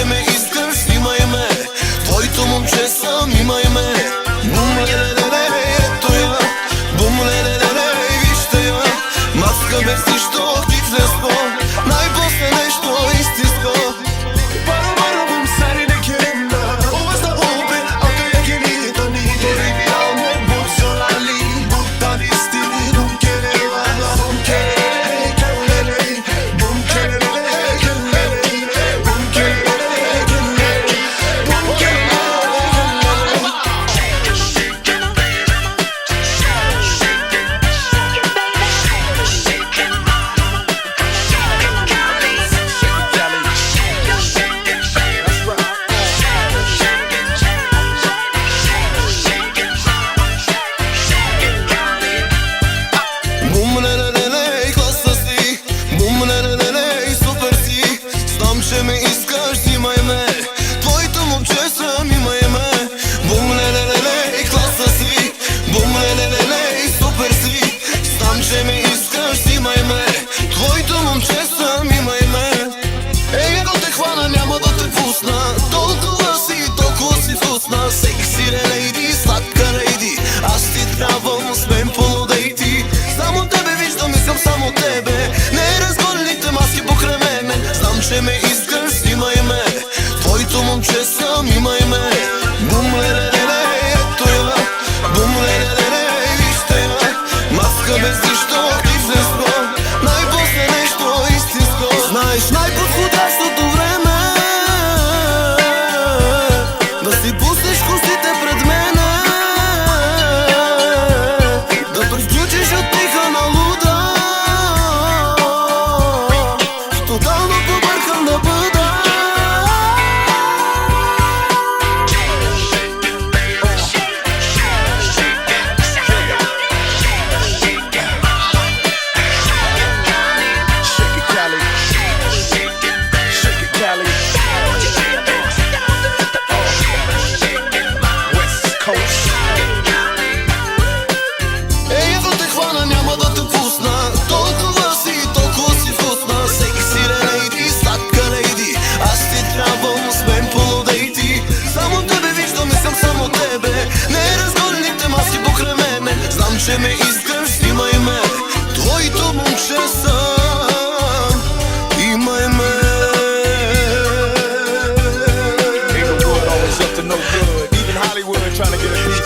че ме искаш, снимай ме. Твоето момче съм, имай ме. Бум, ле-ле-ле, ето я. Бум, ле-ле-ле, вижте я. Маска без нищо, хитлеско. Най-после нещо истинско. Че ме искаш, снимай ме. Твоето момче съм, имай ме. Бум, ле-ле-ле, класа си. Бум, ле-ле-ле, супер си. Знам, че ме искаш, снимай ме. Твоето момче съм, имай ме. Ей, ако те хвана, няма да те пусна. Толкова си вкусна. Секси лейди, сладка лейди. Аз ти трябвам, освен полудейти. Само тебе виждам, искам само тебе. Не разгонените маски покрай мене. Знам, че ме искаш, снимай ме. Твоето момче съм, имай ме. Бум, ле-ле-ле, ето я. Бум, ле-ле-ле, вижте я. Маска без нищо, хитлеско. Най-после нещо истинско. Знаеш най-подходящото време да си пуснеш костите пред мене, да приключиш от тиха на луда. Тотално побъркан да бъда. Ей, ако те хвана, няма да те пусна. Толкова си вкусна. Секси лейди, сладка лейди. Аз ти трябвам, освен полудейти. Само тебе виждам, искам само тебе. Не разгонените маски покрай мене. Знам, че ме искаш, снимай ме. Твоето момче съм, имай ме. Inglewood always up to no good. Even Hollywood trying to get a piece.